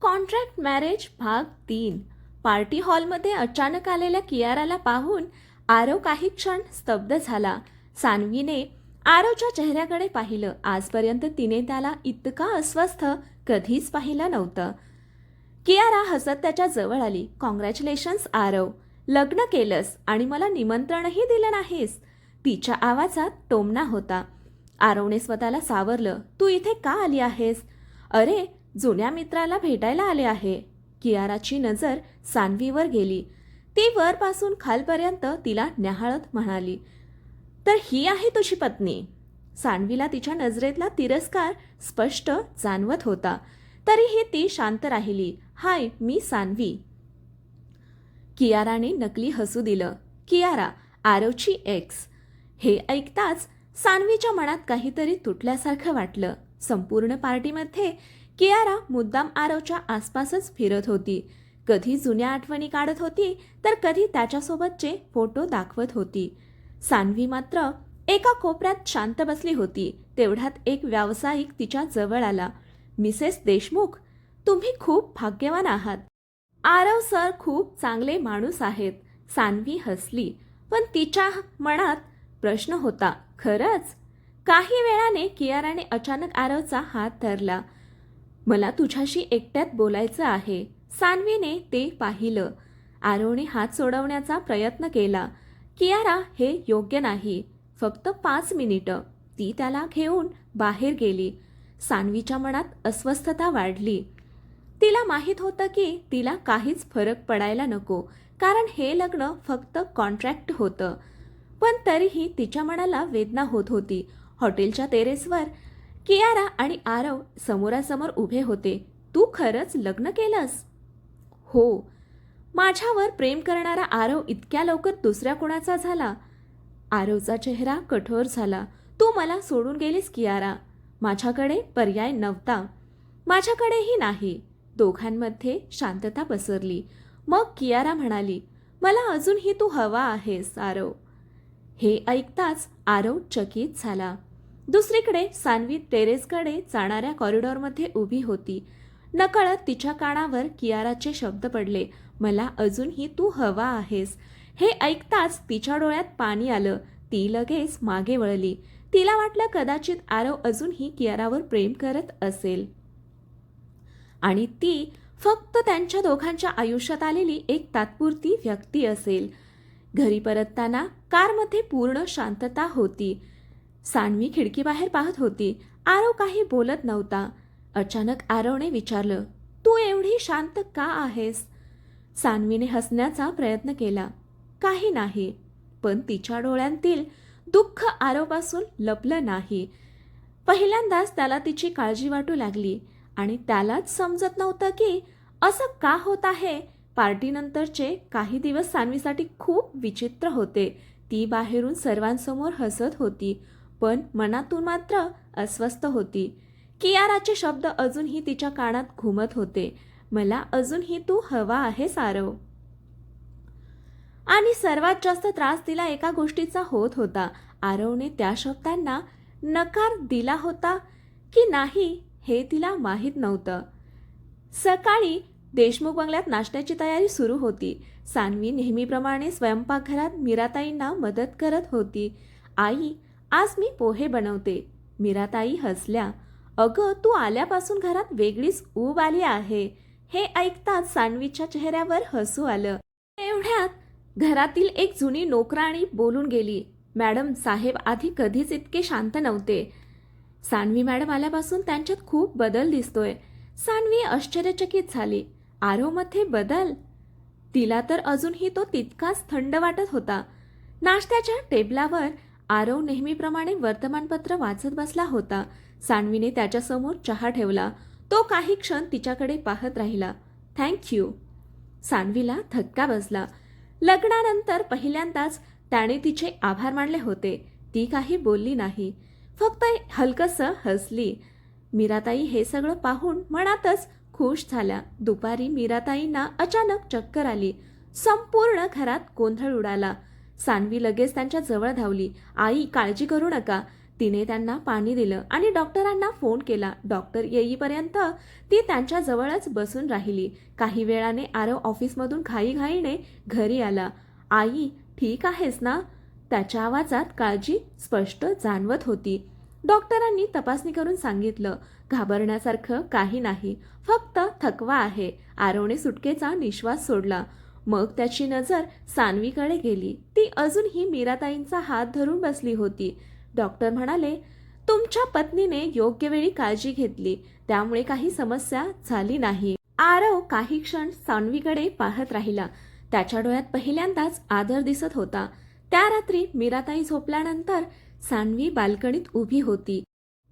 Contract marriage भाग 3. Party हॉलमध्ये अचानक आलेल्या कियाराला पाहून आरव काही क्षण स्तब्ध झाला. सान्वीने आरवच्या चेहऱ्याकडे पाहिलं. आजपर्यंत तिने त्याला इतका अस्वस्थ कधीच पाहिलं नव्हतं. कियारा हसत त्याच्या जवळ आली. कॉंग्रॅच्युलेशन्स आरव, लग्न केलंस आणि मला निमंत्रणही दिलं नाहीस. तिच्या आवाजात टोमणा होता. आरवने स्वतःला सावरलं. तू इथे का आली आहेस? अरे, जुन्या मित्राला भेटायला आले आहे. कियाराची नजर सान्वीवर गेली. ती वरपासून खालपर्यंत तिला न्याहाळत म्हणाली, तर ही आहे तुझी पत्नी? सान्वीला तिच्या नजरेतला तिरस्कार स्पष्ट जाणवत होता. तरीही ती शांत राहिली. हाय, मी सान्वी. कियाराने नकली हसू दिलं. कियारा, आरवची एक्स. हे ऐकताच सान्वीच्या मनात काहीतरी तुटल्यासारखं वाटलं. संपूर्ण पार्टीमध्ये कियारा मुद्दाम आरवच्या आसपासच फिरत होती. कधी जुन्या आठवणी काढत होती, तर कधी त्याच्यासोबतचे फोटो दाखवत होती. सान्वी मात्र एका कोपऱ्यात शांत बसली होती. तेवढ्यात एक व्यावसायिक तिच्या जवळ आला. मिसेस देशमुख, तुम्ही खूप भाग्यवान आहात. आरव सर खूप चांगले माणूस आहेत. सान्वी हसली, पण तिच्या मनात प्रश्न होता. खरंच? काही वेळाने कियाराने अचानक आरवचा हात धरला. मला तुझ्याशी एकट्यात बोलायचं आहे. सान्वीने ते पाहिलं. आरवने हात सोडवण्याचा प्रयत्न केला. कियारा, हे योग्य नाही. फक्त 5 मिनिटं. ती त्याला घेऊन बाहेर गेली. सान्वीच्या मनात अस्वस्थता वाढली. तिला माहीत होतं की तिला काहीच फरक पडायला नको, कारण हे लग्न फक्त कॉन्ट्रॅक्ट होतं. पण तरीही तिच्या मनाला वेदना होत होती. हॉटेलच्या टेरेसवर कियारा आणि आरव समोरासमोर उभे होते. तू खरंच लग्न केलंस? हो. माझ्यावर प्रेम करणारा आरव इतक्या लवकर दुसऱ्या कोणाचा झाला? आरवचा चेहरा कठोर झाला. तू मला सोडून गेलीस कियारा. माझ्याकडे पर्याय नव्हता. माझ्याकडेही नाही. दोघांमध्ये शांतता पसरली. मग कियारा म्हणाली, मला अजूनही तू हवा आहेस आरव. हे ऐकताच आरव चकित झाला. दुसरीकडे सान्वी टेरेसकडे जाणाऱ्या कॉरिडॉरमध्ये उभी होती. नकळत तिच्या कानावर कियाराचे शब्द पडले, मला अजूनही तू हवा आहेस. हे ऐकताच तिच्या डोळ्यात पाणी आलं. ती लगेच मागे वळली. तिला वाटलं कदाचित आरव अजूनही कियारावर प्रेम करत असेल आणि ती फक्त त्यांच्या दोघांच्या आयुष्यात आलेली एक तात्पुरती व्यक्ती असेल. घरी परतताना कारमध्ये पूर्ण शांतता होती. सान्वी खिडकीबाहेर पाहत होती. आरव काही बोलत नव्हता. अचानक आरवने विचारलं, तू एवढी शांत का आहेस? सान्वीने हसण्याचा प्रयत्न केला. काही नाही. पण तिच्या डोळ्यांतील दुःख आरवपासून लपलं नाही. पहिल्यांदाच त्याला तिची काळजी वाटू लागली आणि त्यालाच समजत नव्हतं की असं का होत आहे. पार्टीनंतरचे काही दिवस सान्वीसाठी खूप विचित्र होते. ती बाहेरून सर्वांसमोर हसत होती, पण मनातून मात्र अस्वस्थ होती. कियाराचे शब्द अजूनही तिच्या कानात घुमत होते. मला अजूनही तू हवा आहेस आरव. आणि सर्वात जास्त त्रास तिला एका गोष्टीचा होत होता. आरवने त्या शब्दांना नकार दिला होता की नाही हे तिला माहीत नव्हतं. सकाळी देशमुख बंगल्यात नाश्त्याची तयारी सुरू होती. सान्वी नेहमीप्रमाणे स्वयंपाकघरात मीराताईंना मदत करत होती. आई, आज मी पोहे बनवते. मीराताई हसल्या. अगं, तू आल्यापासून घरात वेगळीच ऊब आली आहे. हे ऐकताच सान्वीच्या चेहऱ्यावर हसू आलं. एवढ्यात घरातील एक जुनी नोकराणी बोलून गेली. मॅडम साहेब आधी कधीच इतके शांत नव्हते. सान्वी मॅडम आल्यापासून त्यांच्यात खूप बदल दिसतोय. सान्वी आश्चर्यचकित झाली. आरवमध्ये बदल? तिला तर अजूनही तो तितकाच थंड वाटत होता. नाश्त्याच्या टेबलावर आरव नेहमीप्रमाणे वर्तमानपत्र वाचत बसला होता. सान्वीने त्याच्यासमोर चहा ठेवला. तो काही क्षण तिच्याकडे पाहत राहिला. थँक्यू. सान्वीला धक्का बसला. लग्नानंतर पहिल्यांदाच त्याने तिचे आभार मानले होते. ती काही बोलली नाही, फक्त हलकसं हसली. मीराताई हे सगळं पाहून मनातच खुश झाल्या. दुपारी मीराताईंना अचानक चक्कर आली. संपूर्ण घरात गोंधळ उडाला. सान्वी लगेच त्यांच्या जवळ धावली. आई, काळजी करू नका. तिने त्यांना पाणी दिलं आणि डॉक्टरांना फोन केला. डॉक्टर येईपर्यंत ती त्यांच्या जवळच बसून राहिली. काही वेळाने आरव ऑफिसमधून घाईघाईने घरी आला. आई, ठीक आहेस ना? त्याच्या आवाजात काळजी स्पष्ट जाणवत होती. डॉक्टरांनी तपासणी करून सांगितलं, घाबरण्यासारखं काही नाही, फक्त थकवा आहे. आरवने सुटकेचा निश्वास सोडला. मग त्याची नजर सान्वीकडे गेली. ती अजूनही मीराताईंचा हात धरून बसली होती. डॉक्टर म्हणाले, तुमच्या पत्नीने योग्य वेळी काळजी घेतली, त्यामुळे काही समस्या झाली नाही. आरव काही क्षण सान्वीकडे पाहत राहिला. त्याच्या डोळ्यात पहिल्यांदाच आदर दिसत होता. त्या रात्री मीराताई झोपल्यानंतर सान्वी बाल्कनीत उभी होती.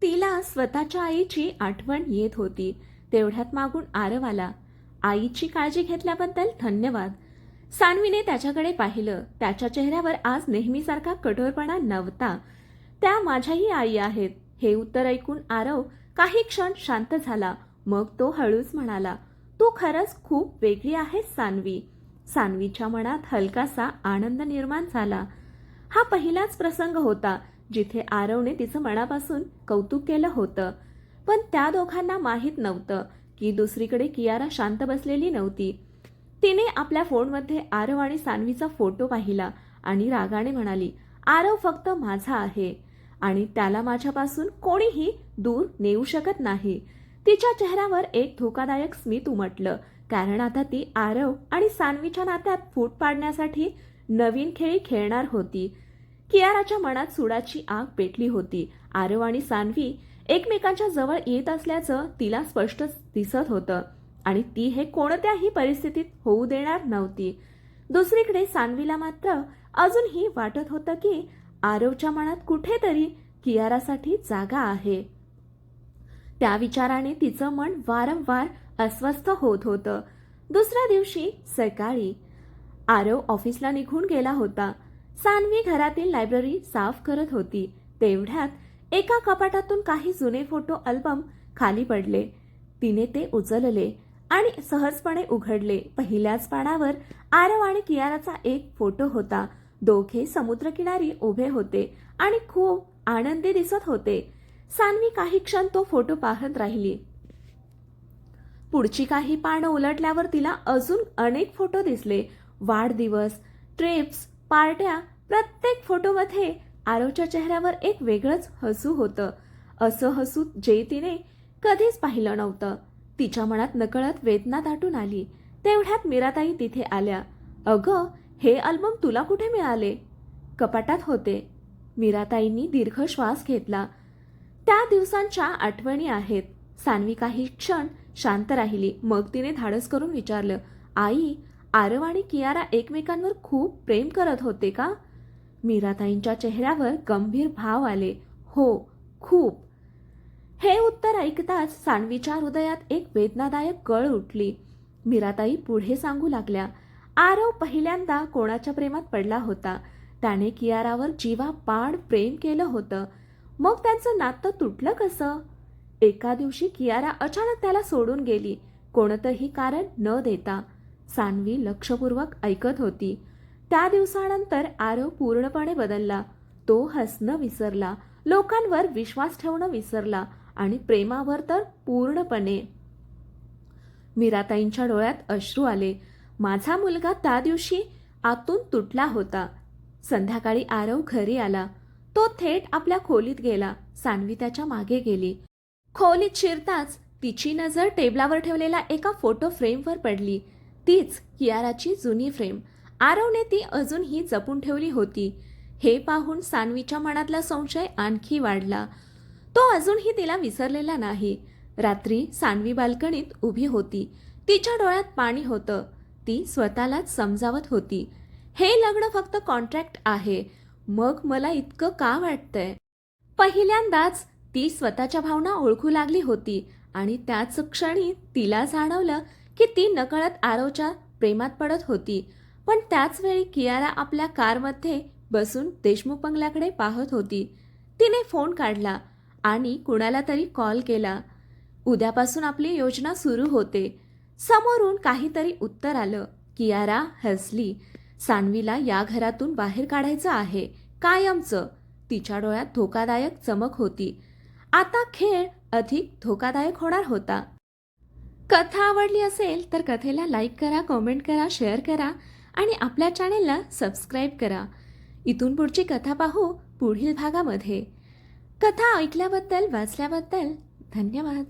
तिला स्वतःच्या आईची आठवण येत होती. तेवढ्यात मागून आरव आला. आईची काळजी घेतल्याबद्दल धन्यवाद. सान्वीने त्याच्याकडे पाहिलं. त्याच्या चेहऱ्यावर आज नेहमीसारखा कठोरपणा नव्हता. त्या माझ्याही आई आहेत. हे उत्तर ऐकून आरव काही क्षण शांत झाला. मग तो हळूच म्हणाला, तू खरंच खूप वेगळी आहेस सान्वी. सान्वीच्या मनात हलकासा आनंद निर्माण झाला. हा पहिलाच प्रसंग होता जिथे आरवने तिचं मनापासून कौतुक केलं होतं. पण त्या दोघांना माहीत नव्हतं की दुसरीकडे कियारा शांत बसलेली नव्हती. तिने आपल्या फोनमध्ये आरव आणि सान्वीचा फोटो पाहिला आणि रागाने म्हणाली, आरव फक्त माझा आहे आणि त्याला माझ्यापासून कोणीही दूर नेऊ शकत नाही. तिच्या चेहऱ्यावर एक धोकादायक स्मित उमटलं, कारण आता ती आरव आणि सान्वीच्या नात्यात फूट पाडण्यासाठी नवीन खेळी खेळणार होती. कियाराच्या मनात सुडाची आग पेटली होती. आरव आणि सान्वी एकमेकांच्या जवळ येत असल्याचं तिला स्पष्ट दिसत होतं आणि ती हे कोणत्याही परिस्थितीत होऊ देणार नव्हती. दुसरीकडे सान्वीला मात्र अजूनही वाटत होतं की आरवच्या मनात कुठेतरी कियारासाठी जागा आहे. त्या विचाराने तिचं मन वारंवार अस्वस्थ होत होतं. दुसऱ्या दिवशी सकाळी आरव ऑफिसला निघून गेला होता. सान्वी घरातील लायब्ररी साफ करत होती. तेवढ्यात एका कपाटातून काही जुने फोटो अल्बम खाली पडले. तिने ते उचलले आणि सहजपणे उघडले. पहिल्याच पानावर आरव आणि कियाराचा एक फोटो होता. दोघे समुद्रकिनारी उभे होते आणि खूप आनंदी दिसत होते. सान्वी काही क्षण तो फोटो पाहत राहिली. पुढची काही पानं उलटल्यावर तिला अजून अनेक फोटो दिसले. वाढदिवस, ट्रिप्स, पार्ट्या. प्रत्येक फोटोमध्ये आरवच्या चेहऱ्यावर एक वेगळंच हसू होतं. असं हसू जे तिने कधीच पाहिलं नव्हतं. तिच्या मनात नकळत वेदना दाटून आली. तेवढ्यात मीराताई तिथे आल्या. अगं, हे अल्बम तुला कुठे मिळाले? कपाटात होते. मीराताईंनी दीर्घ श्वास घेतला. त्या दिवसांच्या आठवणी आहेत. सान्वी काही क्षण शांत राहिली. मग तिने धाडस करून विचारलं, आई, आरव आणि कियारा एकमेकांवर खूप प्रेम करत होते का? मीराताईंच्या चेहऱ्यावर गंभीर भाव आले. हो, खूप. हे उत्तर ऐकताच सान्वीच्या हृदयात एक वेदनादायक गळ उठली. मीराताई पुढे सांगू लागल्या, आरव पहिल्यांदा कोणाच्या प्रेमात पडला होता. त्याने कियारावर जीवापाड प्रेम केलं होतं. मग त्यांचं नातं तुटलं कसं? एका दिवशी कियारा अचानक त्याला सोडून गेली, कोणतंही कारण न देता. सान्वी लक्षपूर्वक ऐकत होती. त्या दिवसानंतर आरव पूर्णपणे बदलला. तो हसणं विसरला, लोकांवर विश्वास ठेवणं विसरला आणि प्रेमावर तर पूर्णपणे. मीराताईंच्या डोळ्यात अश्रू आले. माझा मुलगा त्या दिवशी आतून तुटला होता. संध्याकाळी आरव घरी आला. तो थेट आपल्या खोलीत गेला. सान्वी त्याच्या मागे गेली. खोलीत शिरताच तिची नजर टेबलावर ठेवलेल्या एका फोटो फ्रेमवर पडली. तीच कियाराची जुनी फ्रेम. आरवने ती अजूनही जपून ठेवली होती. हे पाहून सान्वीच्या मनातला संशय आणखी वाढला. तो अजूनही तिला विसरलेला नाही. रात्री सान्वी बाल्कनीत उभी होती. तिच्या डोळ्यात पाणी होतं. ती स्वतःलाच समजावत होती, हे लग्न फक्त कॉन्ट्रॅक्ट आहे. मग मला इतकं का वाटतंय? पहिल्यांदाच ती स्वतःच्या भावना ओळखू लागली होती आणि त्याच क्षणी तिला जाणवलं की ती नकळत आरवच्या प्रेमात पडत होती. पण त्याच वेळी कियारा आपल्या कारमध्ये बसून देशमुख बंगल्याकडे पाहत होती. तिने फोन काढला आणि कुणाला तरी कॉल केला. उद्यापासून आपली योजना सुरू होते. समोरून काहीतरी उत्तर आलं. कियारा हसली. सान्वीला या घरातून बाहेर काढायचं आहे, कायमचं. तिच्या डोळ्यात धोकादायक चमक होती. आता खेळ अधिक धोकादायक होणार होता. कथा आवडली असेल तर कथेला लाईक करा, कमेंट करा, शेअर करा आणि आपल्या चॅनेलला सबस्क्राईब करा. इथून पुढची कथा पाहू पुढील भागामध्ये. कथा ऐकल्याबद्दल, वाचल्याबद्दल धन्यवाद.